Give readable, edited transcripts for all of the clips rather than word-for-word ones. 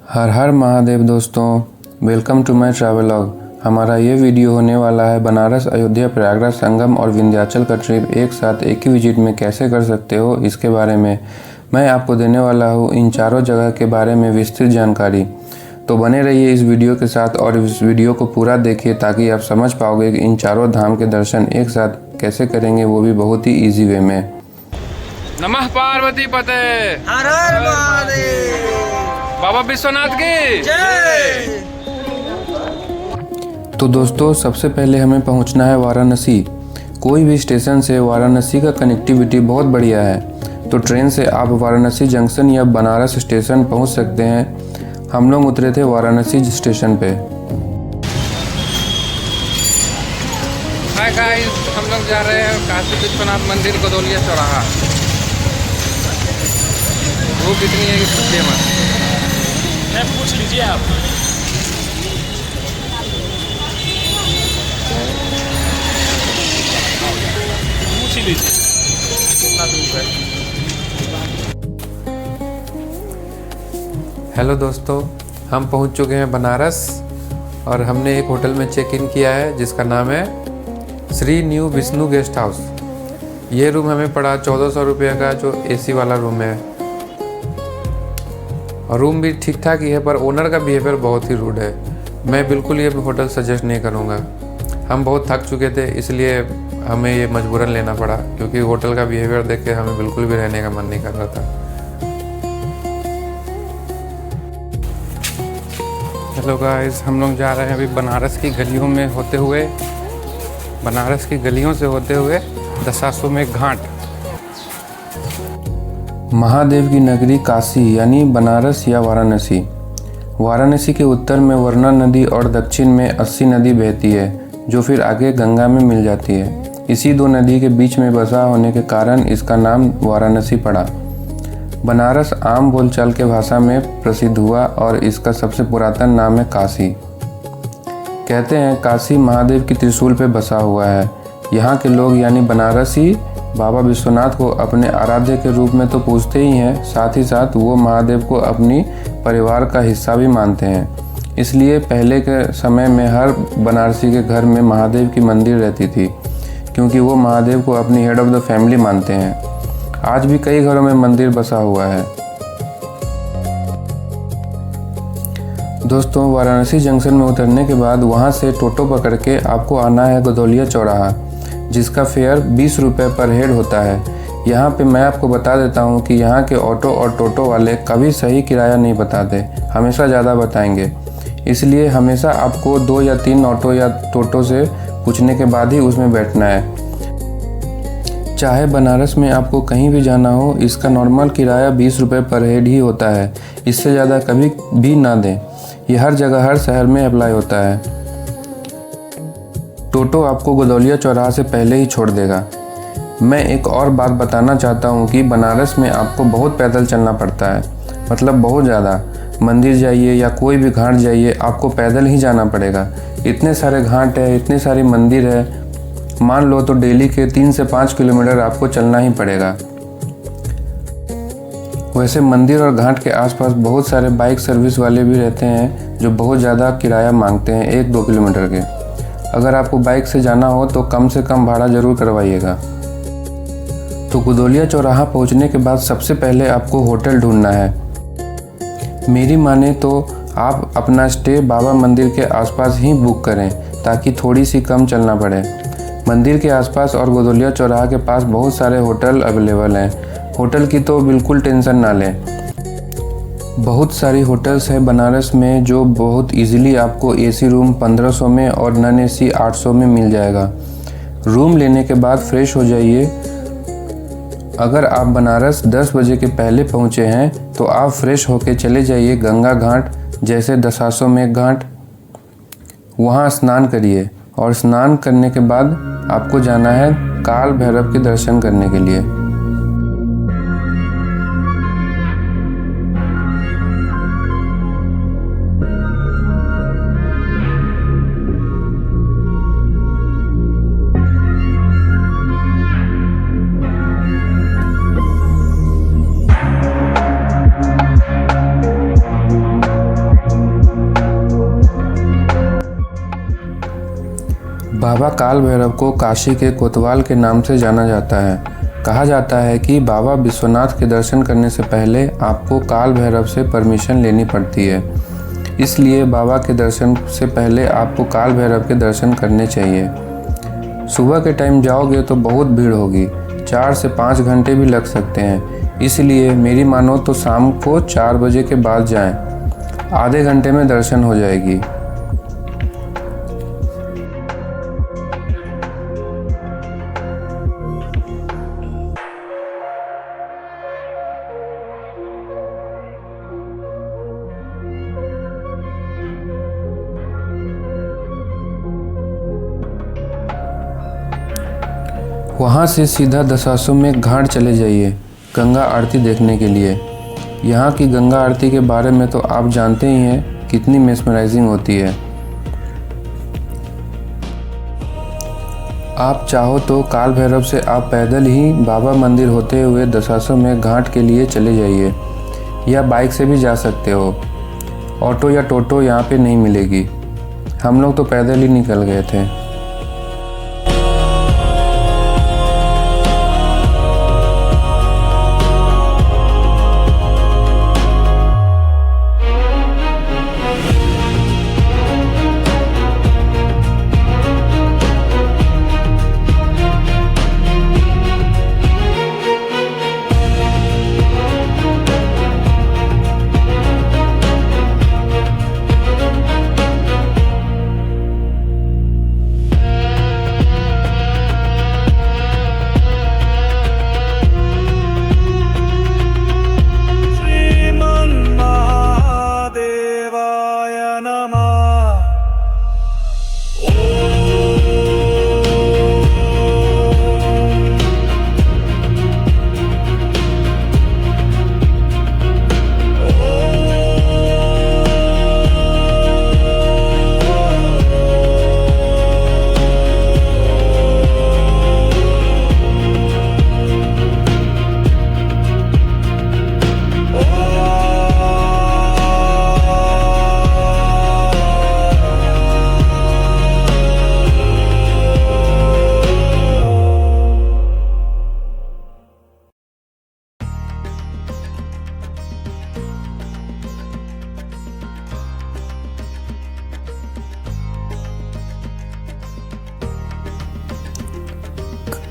हर हर महादेव दोस्तों, welcome to my travelogue. हमारा ये वीडियो होने वाला है बनारस, अयोध्या, प्रयागराज, संगम और विंध्याचल का ट्रिप एक साथ एक ही विजिट में कैसे कर सकते हो, इसके बारे में मैं आपको देने वाला हूँ इन चारों जगह के बारे में विस्तृत जानकारी। तो बने रहिए इस वीडियो के साथ और इस वीडियो को पूरा देखिए ताकि आप समझ पाओगे कि इन चारों धाम के दर्शन एक साथ कैसे करेंगे, वो भी बहुत ही ईजी वे में। नमः पार्वती पते, हर हर महादेव, बाबा विश्वनाथ की जय। तो दोस्तों, सबसे पहले हमें पहुंचना है वाराणसी। कोई भी स्टेशन से वाराणसी का कनेक्टिविटी बहुत बढ़िया है। तो ट्रेन से आप वाराणसी जंक्शन या बनारस स्टेशन पहुंच सकते हैं। हम लोग उतरे थे वाराणसी स्टेशन पे। हाय गाइस, हम लोग जा रहे हैं काशी विश्वनाथ मंदिर, गोदौलिया चौराहा। वो कितनी है कि मत पूछ लीजिए आप। पूछ ही लीजिए कितना दूर है। हेलो दोस्तों, हम पहुंच चुके हैं बनारस और हमने एक होटल में चेक इन किया है जिसका नाम है Shri new Vishnu guest house. ये रूम हमें पड़ा 1400 रुपये का, जो एसी वाला रूम है। और रूम भी ठीक ठाक ही है, पर ओनर का बिहेवियर बहुत ही रूड है। मैं बिल्कुल ये होटल सजेस्ट नहीं करूँगा। हम बहुत थक चुके थे, इसलिए हमें ये मजबूरन लेना पड़ा, क्योंकि होटल का बिहेवियर देख के हमें बिल्कुल भी रहने का मन नहीं कर रहा था। हेलो गाइस, हम लोग जा रहे हैं अभी बनारस की गलियों में होते हुए, बनारस की गलियों से होते हुए दशाश्वमेध घाट। महादेव की नगरी काशी यानी बनारस या वाराणसी। वाराणसी के उत्तर में वर्णा नदी और दक्षिण में अस्सी नदी बहती है, जो फिर आगे गंगा में मिल जाती है। इसी दो नदी के बीच में बसा होने के कारण इसका नाम वाराणसी पड़ा। बनारस आम बोलचाल के भाषा में प्रसिद्ध हुआ और इसका सबसे पुरातन नाम है काशी। कहते हैं काशी महादेव की त्रिशूल पे बसा हुआ है। यहाँ के लोग यानी बनारसी बाबा विश्वनाथ को अपने आराध्य के रूप में तो पूजते ही हैं, साथ ही साथ वो महादेव को अपनी परिवार का हिस्सा भी मानते हैं। इसलिए पहले के समय में हर बनारसी के घर में महादेव की मंदिर रहती थी, क्योंकि वो महादेव को अपनी हेड ऑफ द फैमिली मानते हैं। आज भी कई घरों में मंदिर बसा हुआ है। दोस्तों, वाराणसी जंक्शन में उतरने के बाद वहाँ से टोटो पकड़ के आपको आना है गोदौलिया चौराहा, जिसका फेयर 20 रुपये पर हेड होता है। यहाँ पे मैं आपको बता देता हूँ कि यहाँ के ऑटो और टोटो वाले कभी सही किराया नहीं बताते, हमेशा ज़्यादा बताएंगे। इसलिए हमेशा आपको 2 या 3 ऑटो या टोटो से पूछने के बाद ही उसमें बैठना है। चाहे बनारस में आपको कहीं भी जाना हो, इसका नॉर्मल किराया 20 रुपये पर हेड ही होता है। इससे ज़्यादा कभी भी ना दें। ये हर जगह हर शहर में अप्लाई होता है। टोटो आपको गोदौलिया चौराहा से पहले ही छोड़ देगा। मैं एक और बात बताना चाहता हूँ कि बनारस में आपको बहुत पैदल चलना पड़ता है, मतलब बहुत ज़्यादा। मंदिर जाइए या कोई भी घाट जाइए, आपको पैदल ही जाना पड़ेगा। इतने सारे घाट है, इतने सारी मंदिर है, मान लो तो डेली के 3 से 5 किलोमीटर आपको चलना ही पड़ेगा। वैसे मंदिर और घाट के आसपास बहुत सारे बाइक सर्विस वाले भी रहते हैं, जो बहुत ज़्यादा किराया मांगते हैं 1-2 किलोमीटर के। अगर आपको बाइक से जाना हो तो कम से कम भाड़ा ज़रूर करवाइएगा। तो गोदौलिया चौराहा पहुंचने के बाद सबसे पहले आपको होटल ढूंढना है। मेरी माने तो आप अपना स्टे बाबा मंदिर के आसपास ही बुक करें, ताकि थोड़ी सी कम चलना पड़े। मंदिर के आसपास और गोदौलिया चौराहा के पास बहुत सारे होटल अवेलेबल हैं। होटल की तो बिल्कुल टेंशन ना लें। बहुत सारी होटल्स हैं बनारस में, जो बहुत इजीली आपको एसी रूम 1500 में और नॉन एसी 800 में मिल जाएगा। रूम लेने के बाद फ्रेश हो जाइए। अगर आप बनारस 10 बजे के पहले पहुंचे हैं तो आप फ्रेश होके चले जाइए गंगा घाट, जैसे दशाश्वमेध घाट। वहां स्नान करिए और स्नान करने के बाद आपको जाना है काल भैरव के दर्शन करने के लिए। बाबा काल भैरव को काशी के कोतवाल के नाम से जाना जाता है। कहा जाता है कि बाबा विश्वनाथ के दर्शन करने से पहले आपको काल भैरव से परमिशन लेनी पड़ती है, इसलिए बाबा के दर्शन से पहले आपको काल भैरव के दर्शन करने चाहिए। सुबह के टाइम जाओगे तो बहुत भीड़ होगी, 4 से 5 घंटे भी लग सकते हैं, इसलिए मेरी मानो तो शाम को 4 बजे के बाद जाएं, आधे घंटे में दर्शन हो जाएगी। वहाँ से सीधा दशाश्वमेध घाट चले जाइए गंगा आरती देखने के लिए। यहाँ की गंगा आरती के बारे में तो आप जानते ही हैं कितनी मेस्मराइजिंग होती है। आप चाहो तो काल भैरव से आप पैदल ही बाबा मंदिर होते हुए दशाश्वमेध घाट के लिए चले जाइए, या बाइक से भी जा सकते हो। ऑटो या टोटो यहाँ पे नहीं मिलेगी। हम लोग तो पैदल ही निकल गए थे।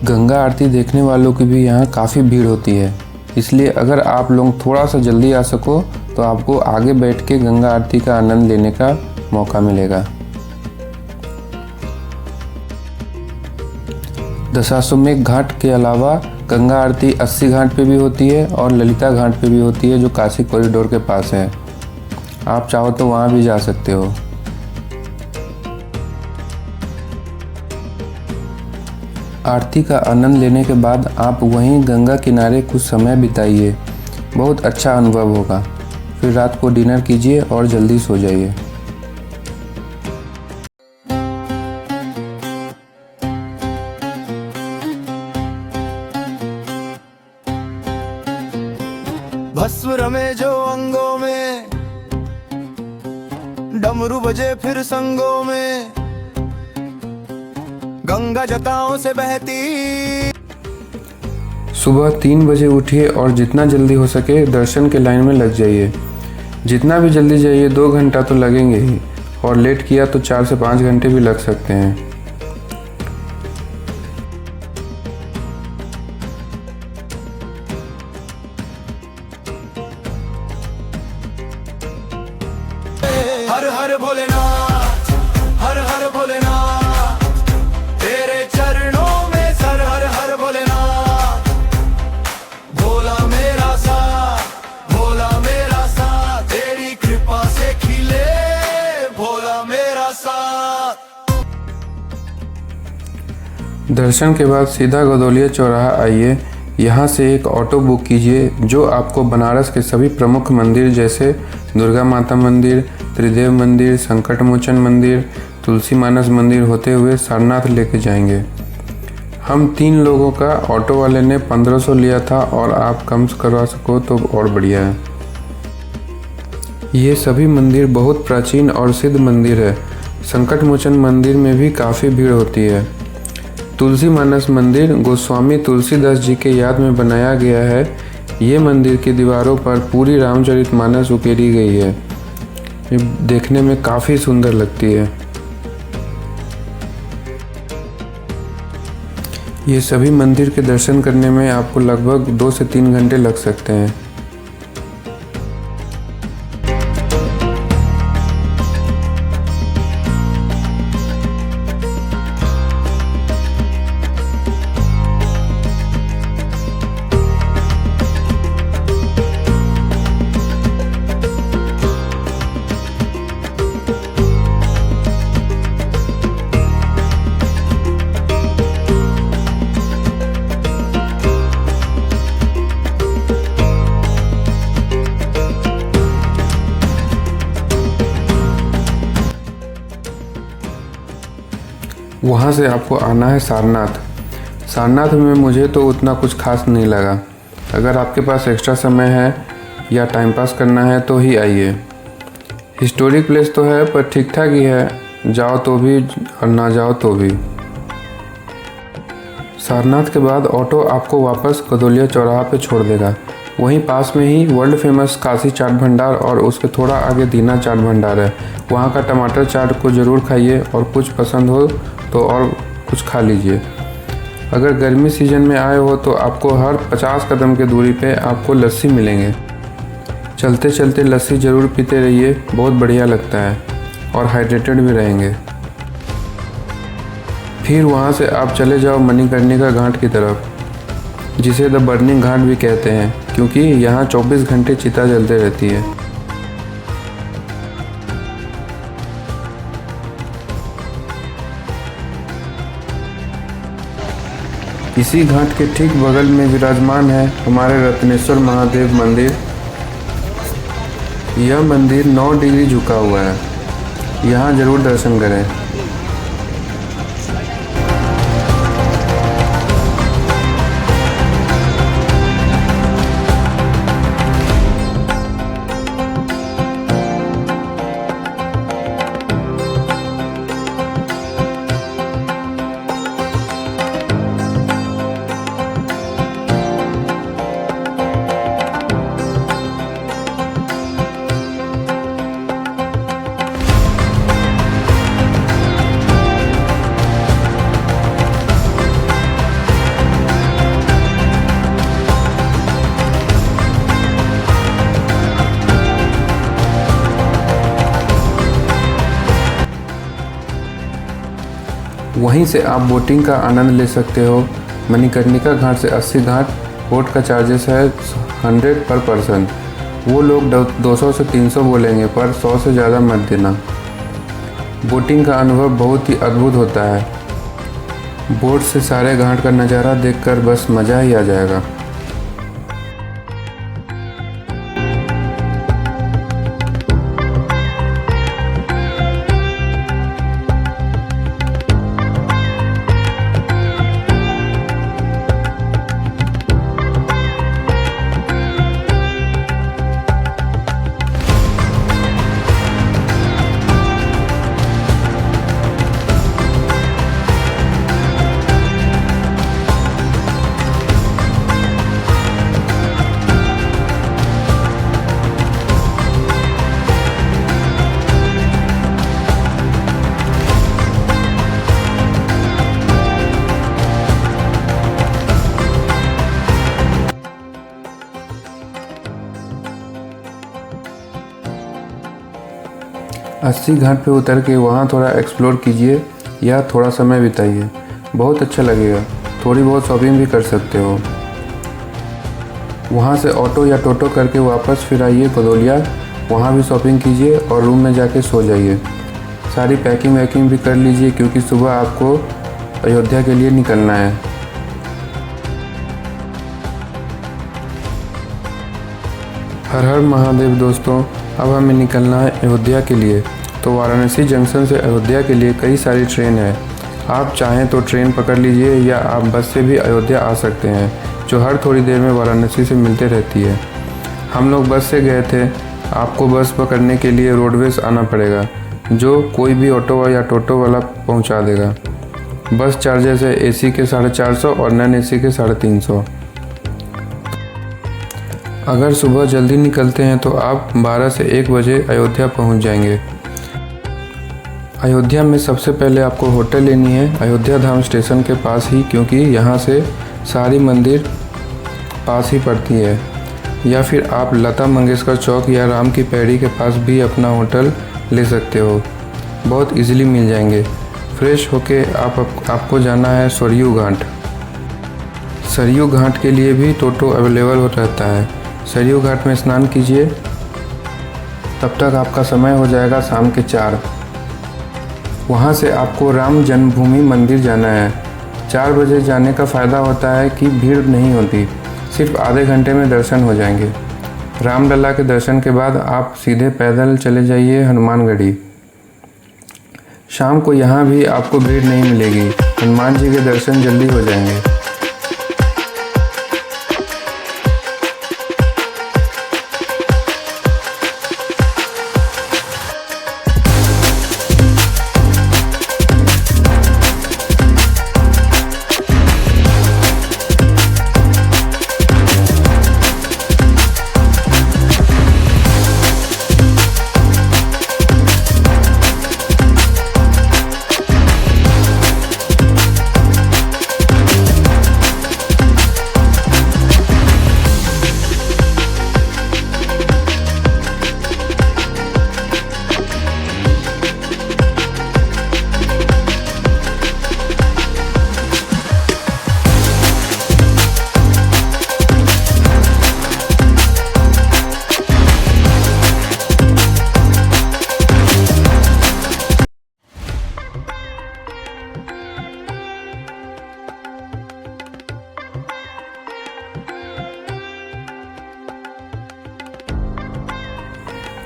गंगा आरती देखने वालों की भी यहाँ काफ़ी भीड़ होती है, इसलिए अगर आप लोग थोड़ा सा जल्दी आ सको तो आपको आगे बैठ के गंगा आरती का आनंद लेने का मौका मिलेगा। दशाश्वमेध घाट के अलावा गंगा आरती 80 घाट पे भी होती है और ललिता घाट पे भी होती है, जो काशी कॉरिडोर के पास है। आप चाहो तो वहाँ भी जा सकते हो। आरती का आनंद लेने के बाद आप वहीं गंगा किनारे कुछ समय बिताइए, बहुत अच्छा अनुभव होगा। फिर रात को डिनर कीजिए और जल्दी सो जाइए। भस्म रमे जो अंगों में, डमरू बजे फिर संगों में, गंगा जटाओं से बहती। सुबह 3 बजे उठिए और जितना जल्दी हो सके दर्शन के लाइन में लग जाइए। जितना भी जल्दी जाइए 2 घंटा तो लगेंगे ही, और लेट किया तो 4 से 5 घंटे भी लग सकते हैं। हर हर भोलेनाथ, हर हर भोलेनाथ, तेरे चरणों में सर हर हर भोलेनाथ। भोला मेरा साथ, भोला मेरा साथ, तेरी कृपा से खिले भोला मेरा साथ। दर्शन के बाद सीधा गदौलिया चौराहा आइए। यहाँ से एक ऑटो बुक कीजिए जो आपको बनारस के सभी प्रमुख मंदिर जैसे दुर्गा माता मंदिर, त्रिदेव मंदिर, संकट मोचन मंदिर, तुलसी मानस मंदिर होते हुए सारनाथ लेके जाएंगे। हम 3 लोगों का ऑटो वाले ने 1500 लिया था, और आप कम करवा सको तो और बढ़िया है। ये सभी मंदिर बहुत प्राचीन और सिद्ध मंदिर है। संकट मोचन मंदिर में भी काफ़ी भीड़ होती है। तुलसी मानस मंदिर गोस्वामी तुलसीदास जी के याद में बनाया गया है। ये मंदिर की दीवारों पर पूरी रामचरितमानस उकेरी गई है। ये देखने में काफ़ी सुंदर लगती है। ये सभी मंदिर के दर्शन करने में आपको लगभग 2 से 3 घंटे लग सकते हैं। वहाँ से आपको आना है सारनाथ। सारनाथ में मुझे तो उतना कुछ खास नहीं लगा। अगर आपके पास एक्स्ट्रा समय है या टाइम पास करना है तो ही आइए। हिस्टोरिक प्लेस तो है पर ठीक ठाक ही है, जाओ तो भी और ना जाओ तो भी। सारनाथ के बाद ऑटो आपको वापस गदोलिया चौराहा पे छोड़ देगा। वहीं पास में ही वर्ल्ड फेमस काशी चाट भंडार और उसके थोड़ा आगे दीना चाट भंडार है। वहाँ का टमाटर चाट को ज़रूर खाइए और कुछ पसंद हो तो और कुछ खा लीजिए। अगर गर्मी सीजन में आए हो तो आपको हर 50 कदम की दूरी पे आपको लस्सी मिलेंगे। चलते चलते लस्सी ज़रूर पीते रहिए, बहुत बढ़िया लगता है और हाइड्रेटेड भी रहेंगे। फिर वहाँ से आप चले जाओ मणिकर्णिका घाट की तरफ, जिसे द बर्निंग घाट भी कहते हैं क्योंकि यहाँ 24 घंटे चिता जलते रहती है। इसी घाट के ठीक बगल में विराजमान है हमारे रत्नेश्वर महादेव मंदिर। यह मंदिर 9 डिग्री झुका हुआ है। यहाँ ज़रूर दर्शन करें। वहीं से आप बोटिंग का आनंद ले सकते हो। मणिकर्णिका घाट से 80 घाट बोट का चार्जेस है 100 पर पर्सन। वो लोग 200 से 300 बोलेंगे पर 100 से ज़्यादा मत देना। बोटिंग का अनुभव बहुत ही अद्भुत होता है। बोट से सारे घाट का नज़ारा देखकर बस मज़ा ही आ जाएगा। अस्सी घाट पे उतर के वहाँ थोड़ा एक्सप्लोर कीजिए या थोड़ा समय बिताइए, बहुत अच्छा लगेगा। थोड़ी बहुत शॉपिंग भी कर सकते हो। वहाँ से ऑटो या टोटो करके वापस फिर आइए गदोलिया, वहाँ भी शॉपिंग कीजिए और रूम में जाके सो जाइए। सारी पैकिंग वैकिंग भी कर लीजिए क्योंकि सुबह आपको अयोध्या के लिए निकलना है। हर हर महादेव दोस्तों, अब हमें निकलना है अयोध्या के लिए। तो वाराणसी जंक्शन से अयोध्या के लिए कई सारी ट्रेन है। आप चाहें तो ट्रेन पकड़ लीजिए या आप बस से भी अयोध्या आ सकते हैं, जो हर थोड़ी देर में वाराणसी से मिलते रहती है। हम लोग बस से गए थे। आपको बस पकड़ने के लिए रोडवेज आना पड़ेगा। जो कोई भी ऑटो या टोटो वाला पहुंचा देगा। बस चार्जेस है एसी के 450 और नॉन एसी के 350। अगर सुबह जल्दी निकलते हैं तो आप 12 से 1 बजे अयोध्या पहुंच जाएंगे। अयोध्या में सबसे पहले आपको होटल लेनी है अयोध्या धाम स्टेशन के पास ही, क्योंकि यहाँ से सारी मंदिर पास ही पड़ती है। या फिर आप लता मंगेशकर चौक या राम की पैड़ी के पास भी अपना होटल ले सकते हो, बहुत इजीली मिल जाएंगे। फ्रेश होके आपको जाना है सरयू घाट। सरयू घाट के लिए भी टोटो अवेलेबल रहता है। सरयू घाट में स्नान कीजिए, तब तक आपका समय हो जाएगा शाम के 4। वहाँ से आपको राम जन्मभूमि मंदिर जाना है। 4 बजे जाने का फ़ायदा होता है कि भीड़ नहीं होती, सिर्फ आधे घंटे में दर्शन हो जाएंगे। रामलला के दर्शन के बाद आप सीधे पैदल चले जाइए हनुमानगढ़ी। शाम को यहाँ भी आपको भीड़ नहीं मिलेगी, हनुमान जी के दर्शन जल्दी हो जाएंगे।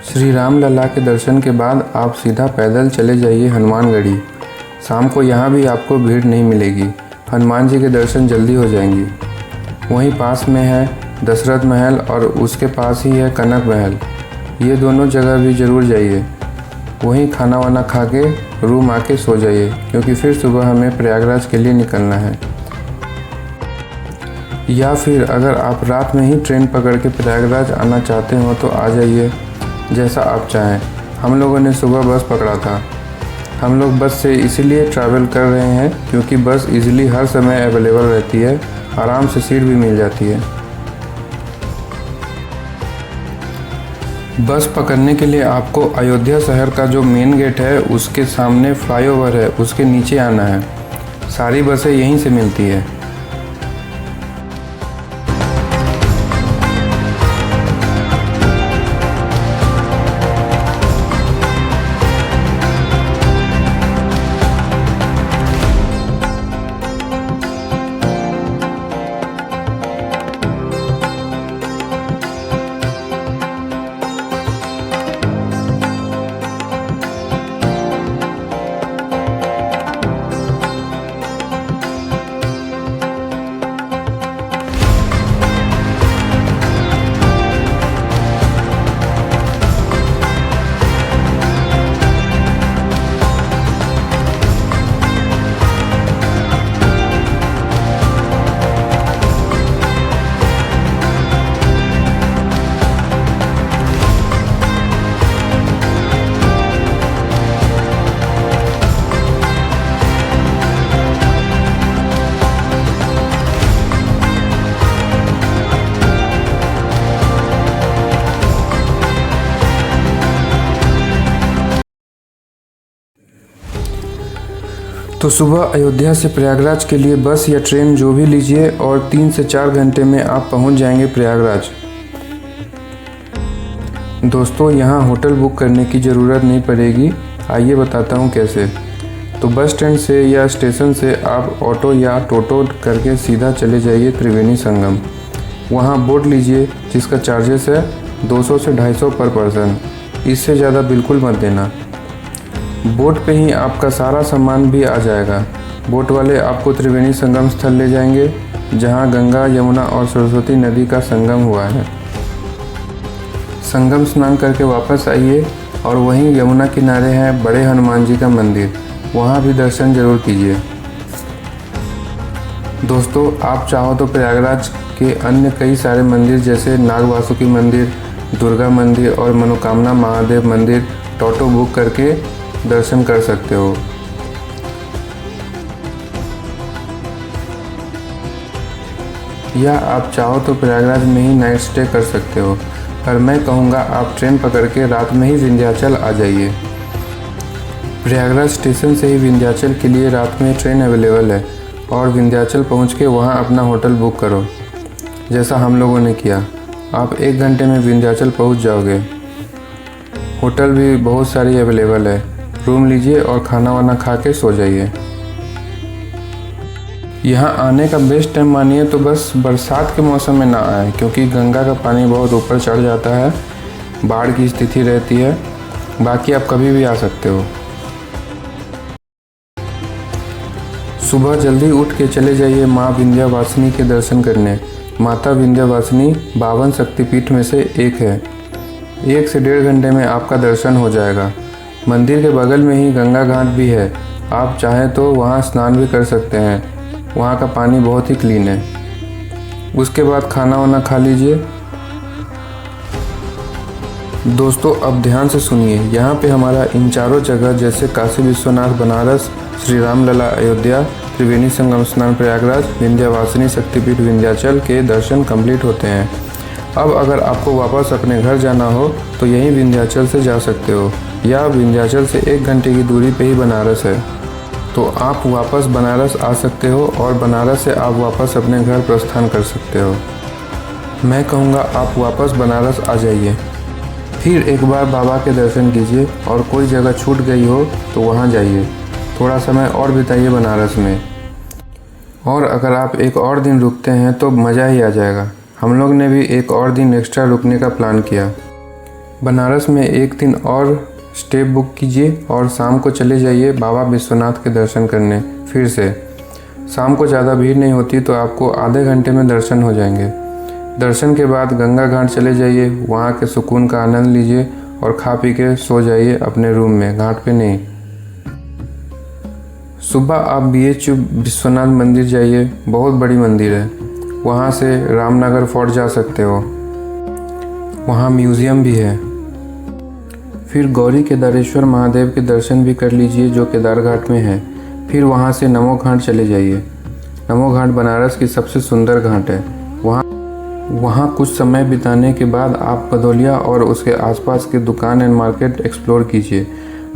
श्री राम लला के दर्शन के बाद आप सीधा पैदल चले जाइए हनुमानगढ़ी। शाम को यहाँ भी आपको भीड़ नहीं मिलेगी, हनुमान जी के दर्शन जल्दी हो जाएंगी। वहीं पास में है दशरथ महल और उसके पास ही है कनक महल, ये दोनों जगह भी ज़रूर जाइए। वहीं खाना वाना खा के रूम आके सो जाइए, क्योंकि फिर सुबह हमें प्रयागराज के लिए निकलना है। या फिर अगर आप रात में ही ट्रेन पकड़ के प्रयागराज आना चाहते हो तो आ जाइए, जैसा आप चाहें। हम लोगों ने सुबह बस पकड़ा था। हम लोग बस से इसीलिए ट्रैवल कर रहे हैं क्योंकि बस इजीली हर समय अवेलेबल रहती है, आराम से सीट भी मिल जाती है। बस पकड़ने के लिए आपको अयोध्या शहर का जो मेन गेट है उसके सामने फ्लाईओवर है, उसके नीचे आना है। सारी बसें यहीं से मिलती है। तो सुबह अयोध्या से प्रयागराज के लिए बस या ट्रेन जो भी लीजिए और 3 से 4 घंटे में आप पहुंच जाएंगे प्रयागराज। दोस्तों, यहाँ होटल बुक करने की ज़रूरत नहीं पड़ेगी। आइए बताता हूँ कैसे। तो बस स्टैंड से या स्टेशन से आप ऑटो या टोटो करके सीधा चले जाइए त्रिवेणी संगम। वहाँ बोट लीजिए जिसका चार्जेस है 200 से 250 पर पर्सन, इससे ज़्यादा बिल्कुल मत देना। बोट पे ही आपका सारा सामान भी आ जाएगा। बोट वाले आपको त्रिवेणी संगम स्थल ले जाएंगे, जहाँ गंगा, यमुना और सरस्वती नदी का संगम हुआ है। संगम स्नान करके वापस आइए और वहीं यमुना किनारे है बड़े हनुमान जी का मंदिर, वहाँ भी दर्शन जरूर कीजिए। दोस्तों, आप चाहो तो प्रयागराज के अन्य कई सारे मंदिर जैसे नागवासुकी मंदिर, दुर्गा मंदिर और मनोकामना महादेव मंदिर टोटो बुक करके दर्शन कर सकते हो। या आप चाहो तो प्रयागराज में ही नाइट स्टे कर सकते हो, पर मैं कहूँगा आप ट्रेन पकड़ के रात में ही विंध्याचल आ जाइए। प्रयागराज स्टेशन से ही विंध्याचल के लिए रात में ट्रेन अवेलेबल है और विंध्याचल पहुँच के वहाँ अपना होटल बुक करो, जैसा हम लोगों ने किया। आप 1 घंटे में विंध्याचल पहुँच जाओगे। होटल भी बहुत सारी अवेलेबल है, रूम लीजिए और खाना वाना खा के सो जाइए। यहाँ आने का बेस्ट टाइम मानिए तो बस बरसात के मौसम में ना आए, क्योंकि गंगा का पानी बहुत ऊपर चढ़ जाता है, बाढ़ की स्थिति रहती है। बाकी आप कभी भी आ सकते हो। सुबह जल्दी उठ के चले जाइए माँ विंध्यवासिनी के दर्शन करने। माता विंध्यवासिनी 52 शक्तिपीठ में से एक है। 1 से 1.5 घंटे में आपका दर्शन हो जाएगा। मंदिर के बगल में ही गंगा घाट भी है, आप चाहें तो वहाँ स्नान भी कर सकते हैं। वहाँ का पानी बहुत ही क्लीन है। उसके बाद खाना वाना खा लीजिए। दोस्तों, अब ध्यान से सुनिए, यहाँ पे हमारा इन चारों जगह जैसे काशी विश्वनाथ बनारस, श्री राम लला अयोध्या, त्रिवेणी संगम स्नान प्रयागराज, विंध्यवासिनी शक्तिपीठ विंध्याचल के दर्शन कंप्लीट होते हैं। अब अगर आपको वापस अपने घर जाना हो तो यहीं विंध्याचल से जा सकते हो, या विंध्याचल से 1 घंटे की दूरी पे ही बनारस है, तो आप वापस बनारस आ सकते हो और बनारस से आप वापस अपने घर प्रस्थान कर सकते हो। मैं कहूँगा आप वापस बनारस आ जाइए, फिर एक बार बाबा के दर्शन कीजिए और कोई जगह छूट गई हो तो वहाँ जाइए, थोड़ा समय और बिताइए बनारस में। और अगर आप एक और दिन रुकते हैं तो मज़ा ही आ जाएगा। हम लोग ने भी एक और दिन एक्स्ट्रा रुकने का प्लान किया। बनारस में 1 दिन और स्टे बुक कीजिए और शाम को चले जाइए बाबा विश्वनाथ के दर्शन करने। फिर से शाम को ज़्यादा भीड़ नहीं होती तो आपको आधे घंटे में दर्शन हो जाएंगे। दर्शन के बाद गंगा घाट चले जाइए, वहाँ के सुकून का आनंद लीजिए और खा पी के सो जाइए अपने रूम में, घाट पे नहीं। सुबह आप BHU विश्वनाथ मंदिर जाइए, बहुत बड़ी मंदिर है। वहाँ से रामनगर फोर्ट जा सकते हो, वहाँ म्यूज़ियम भी है। फिर गौरी केदारेश्वर महादेव के दर्शन भी कर लीजिए जो केदार घाट में है। फिर वहाँ से नमो घाट चले जाइए। नमो घाट बनारस की सबसे सुंदर घाट है। वहाँ कुछ समय बिताने के बाद आप गदोलिया और उसके आसपास के दुकान एंड मार्केट एक्सप्लोर कीजिए।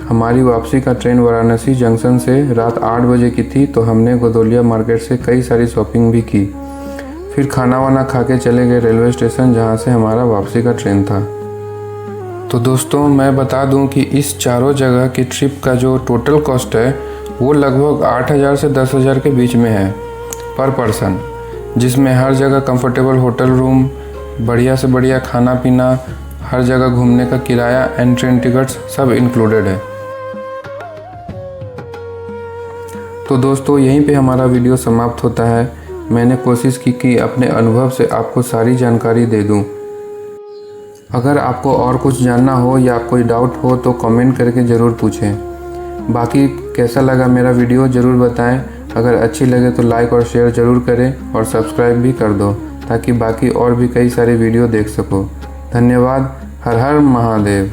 हमारी वापसी का ट्रेन वाराणसी जंक्शन से रात 8 बजे की थी, तो हमने गदोलिया मार्केट से कई सारी शॉपिंग भी की। फिर खाना वाना खा के चले गए रेलवे स्टेशन, जहाँ से हमारा वापसी का ट्रेन था। तो दोस्तों, मैं बता दूं कि इस चारों जगह की ट्रिप का जो टोटल कॉस्ट है वो लगभग 8,000 से 10,000 के बीच में है पर पर्सन, जिसमें हर जगह कंफर्टेबल होटल रूम, बढ़िया से बढ़िया खाना पीना, हर जगह घूमने का किराया एंड ट्रेन टिकट्स सब इंक्लूडेड है। तो दोस्तों, यहीं पे हमारा वीडियो समाप्त होता है। मैंने कोशिश की कि अपने अनुभव से आपको सारी जानकारी दे दूं। अगर आपको और कुछ जानना हो या कोई डाउट हो तो कमेंट करके ज़रूर पूछें। बाकी कैसा लगा मेरा वीडियो ज़रूर बताएं। अगर अच्छी लगे तो लाइक और शेयर ज़रूर करें और सब्सक्राइब भी कर दो, ताकि बाकी और भी कई सारे वीडियो देख सको। धन्यवाद। हर हर महादेव।